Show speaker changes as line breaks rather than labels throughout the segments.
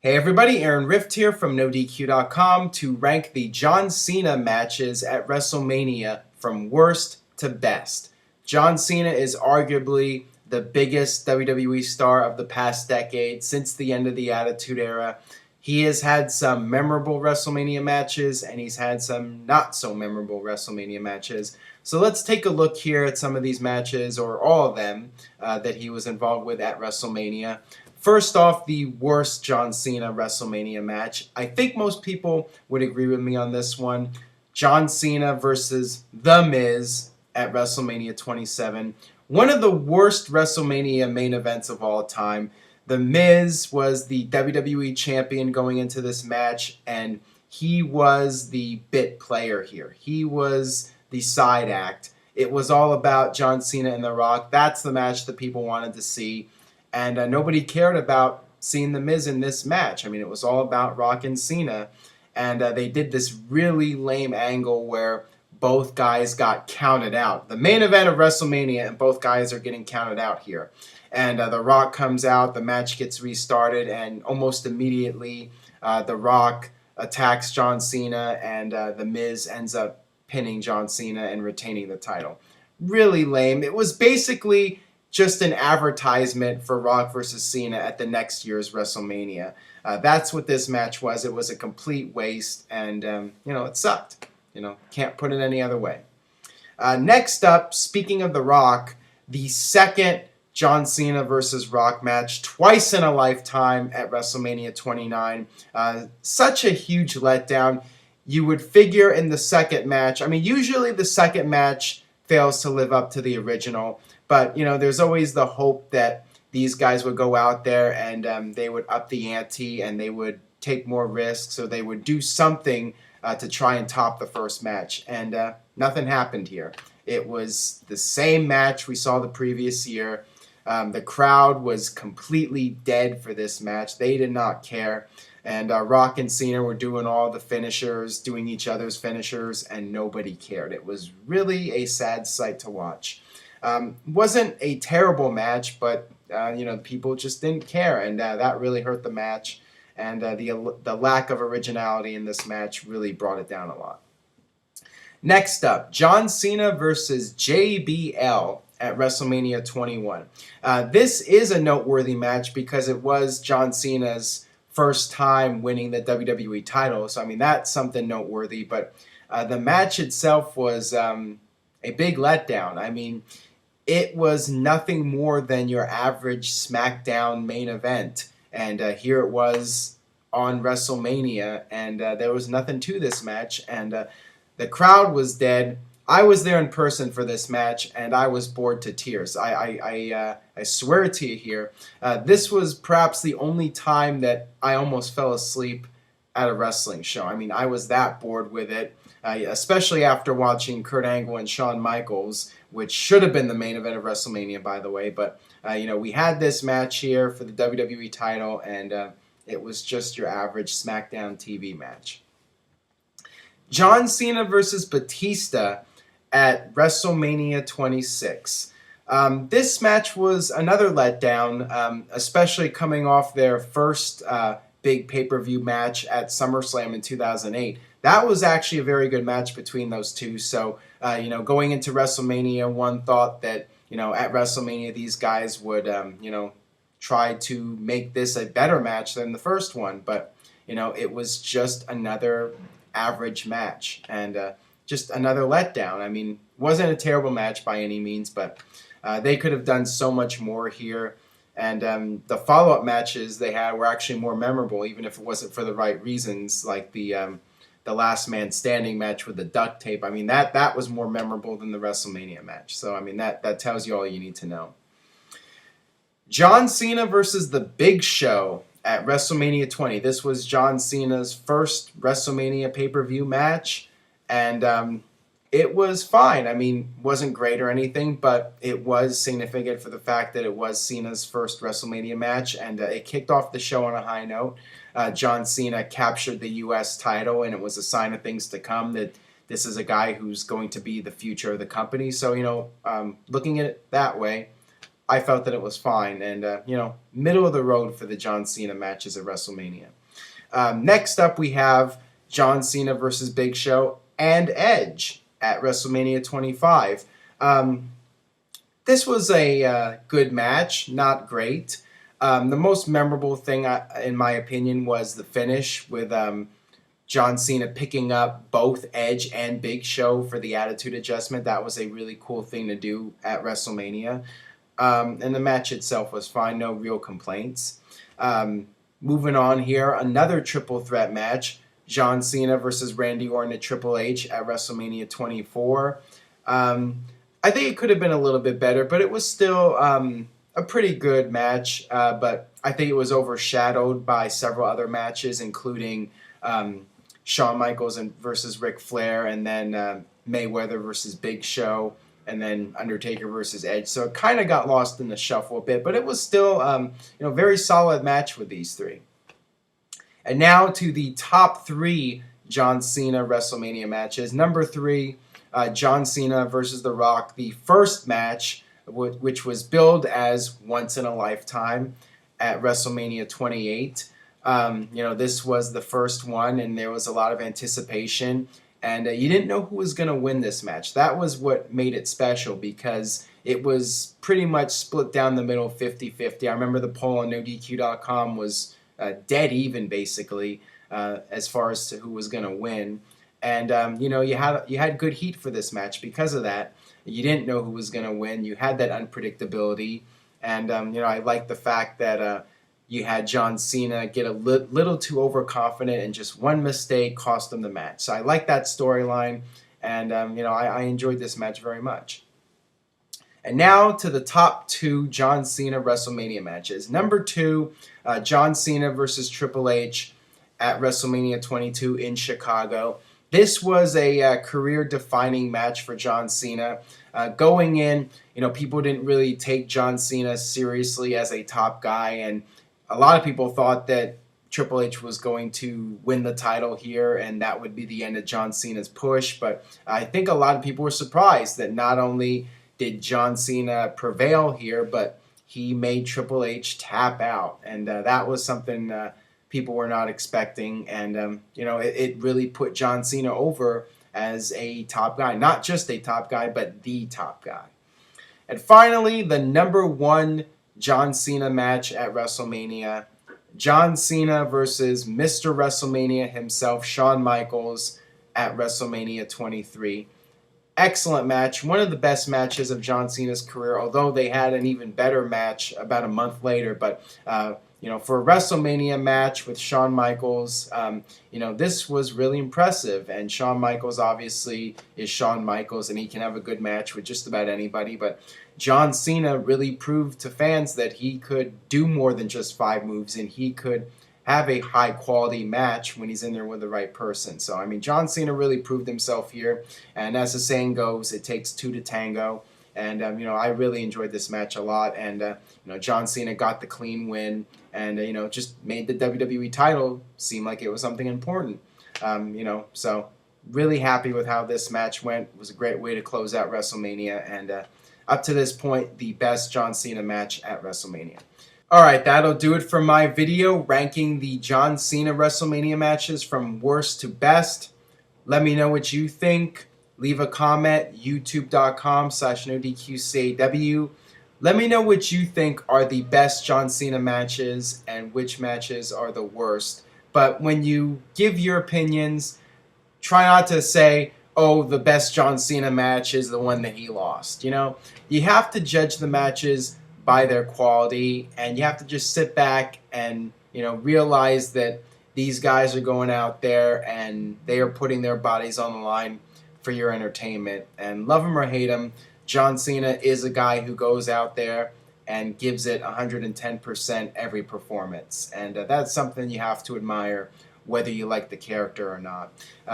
Hey everybody, Aaron Rift here from NoDQ.com to rank the John Cena matches at WrestleMania from worst to best. John Cena is arguably the biggest WWE star of the past decade since the end of the Attitude Era. He has had some memorable WrestleMania matches and he's had some not so memorable WrestleMania matches. So let's take a look here at some of these matches, or all of them, that he was involved with at WrestleMania. First off, the worst John Cena WrestleMania match. I think most people would agree with me on this one. John Cena versus The Miz at WrestleMania 27. One of the worst WrestleMania main events of all time. The Miz was the WWE champion going into this match, and he was the bit player here. He was the side act. It was all about John Cena and The Rock. That's the match that people wanted to see. And nobody cared about seeing The Miz in this match. I mean, it was all about Rock and Cena. And they did this really lame angle where both guys got counted out. The main event of WrestleMania, and both guys are getting counted out here. And The Rock comes out, the match gets restarted, and almost immediately The Rock attacks John Cena, and The Miz ends up pinning John Cena and retaining the title. Really lame. It was basically just an advertisement for Rock versus Cena at the next year's WrestleMania. That's what this match was. It was a complete waste, and it sucked. Can't put it any other way. Next up, speaking of The Rock, the second John Cena versus Rock match, twice in a lifetime at WrestleMania 29. Such a huge letdown. You would figure in the second match, usually the second match fails to live up to the original. But, there's always the hope that these guys would go out there and they would up the ante and they would take more risks, or they would do something to try and top the first match. And nothing happened here. It was the same match we saw the previous year. The crowd was completely dead for this match. They did not care. And Rock and Cena were doing all the finishers, doing each other's finishers, and nobody cared. It was really a sad sight to watch. Wasn't a terrible match, but people just didn't care, and that really hurt the match. And the lack of originality in this match really brought it down a lot. Next up, John Cena versus JBL at WrestleMania 21. This is a noteworthy match because it was John Cena's first time winning the WWE title, so that's something noteworthy. But the match itself was a big letdown. It was nothing more than your average SmackDown main event. And here it was on WrestleMania, and there was nothing to this match. And the crowd was dead. I was there in person for this match, and I was bored to tears. I swear to you here, this was perhaps the only time that I almost fell asleep at a wrestling show. I was that bored with it, especially after watching Kurt Angle and Shawn Michaels, which should have been the main event of WrestleMania, by the way. But, we had this match here for the WWE title, and it was just your average SmackDown TV match. John Cena versus Batista at WrestleMania 26. This match was another letdown, especially coming off their first big pay-per-view match at SummerSlam in 2008. That was actually a very good match between those two. So, going into WrestleMania, one thought that, at WrestleMania these guys would, try to make this a better match than the first one. But, it was just another average match and just another letdown. Wasn't a terrible match by any means, but they could have done so much more here. And the follow-up matches they had were actually more memorable, even if it wasn't for the right reasons, like the Last Man Standing match with the duct tape. That was more memorable than the WrestleMania match. So, that tells you all you need to know. John Cena versus The Big Show at WrestleMania 20. This was John Cena's first WrestleMania pay-per-view match, and it was fine. Wasn't great or anything, but it was significant for the fact that it was Cena's first WrestleMania match, and it kicked off the show on a high note. John Cena captured the U.S. title, and it was a sign of things to come, that this is a guy who's going to be the future of the company. So, looking at it that way, I felt that it was fine, and middle of the road for the John Cena matches at WrestleMania. Next up, we have John Cena versus Big Show and Edge at WrestleMania 25. This was a good match, not great. The most memorable thing, in my opinion, was the finish with John Cena picking up both Edge and Big Show for the Attitude Adjustment. That was a really cool thing to do at WrestleMania. And the match itself was fine, no real complaints. Moving on here, another triple threat match. John Cena versus Randy Orton and Triple H at WrestleMania 24. I think it could have been a little bit better, but it was still a pretty good match. But I think it was overshadowed by several other matches, including Shawn Michaels versus Ric Flair, and then Mayweather versus Big Show, and then Undertaker versus Edge. So it kind of got lost in the shuffle a bit, but it was still very solid match with these three. And now to the top 3 John Cena WrestleMania matches. Number 3, John Cena versus The Rock, the first match, which was billed as once in a lifetime at WrestleMania 28. This was the first one, and there was a lot of anticipation, and you didn't know who was going to win this match. That was what made it special, because it was pretty much split down the middle, 50-50. I remember the poll on NoDQ.com was dead even, basically, as far as to who was going to win. And you had good heat for this match because of that. You didn't know who was going to win. You had that unpredictability, and I like the fact that you had John Cena get a little too overconfident, and just one mistake cost him the match. So I like that storyline, and I enjoyed this match very much. And now to the top 2 John Cena WrestleMania matches. Number 2, John Cena versus Triple H at WrestleMania 22 in Chicago. This was a career-defining match for John Cena. Going in, people didn't really take John Cena seriously as a top guy, and a lot of people thought that Triple H was going to win the title here, and that would be the end of John Cena's push. But I think a lot of people were surprised that not only did John Cena prevail here, but he made Triple H tap out, and that was something people were not expecting, and it really put John Cena over as a top guy. Not just a top guy, but the top guy. And finally, the number 1 John Cena match at WrestleMania. John Cena versus Mr. WrestleMania himself, Shawn Michaels, at WrestleMania 23. Excellent match. One of the best matches of John Cena's career, although they had an even better match about a month later. But, for a WrestleMania match with Shawn Michaels, this was really impressive. And Shawn Michaels obviously is Shawn Michaels, and he can have a good match with just about anybody. But John Cena really proved to fans that he could do more than just 5 moves, and he could have a high-quality match when he's in there with the right person. So, John Cena really proved himself here, and as the saying goes, it takes 2 to tango. And, I really enjoyed this match a lot, and, John Cena got the clean win, and, just made the WWE title seem like it was something important. So really happy with how this match went. It was a great way to close out WrestleMania, and up to this point, the best John Cena match at WrestleMania. Alright, that'll do it for my video ranking the John Cena WrestleMania matches from worst to best. Let me know what you think. Leave a comment, youtube.com/NoDQCAW. Let me know what you think are the best John Cena matches and which matches are the worst. But when you give your opinions, try not to say, oh, the best John Cena match is the one that he lost. You have to judge the matches by their quality, and you have to just sit back and realize that these guys are going out there and they are putting their bodies on the line for your entertainment. And love him or hate him, John Cena is a guy who goes out there and gives it 110% every performance, and that's something you have to admire, whether you like the character or not.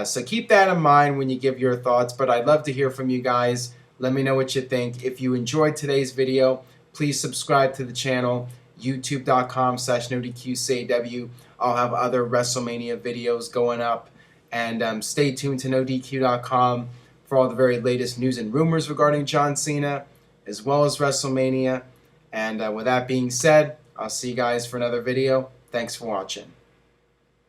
So keep that in mind when you give your thoughts, but I'd love to hear from you guys. Let me know what you think. If you enjoyed today's video, please subscribe to the channel, youtube.com/NoDQCAW. I'll have other WrestleMania videos going up, and stay tuned to NoDQ.com for all the very latest news and rumors regarding John Cena, as well as WrestleMania. And with that being said, I'll see you guys for another video. Thanks for watching.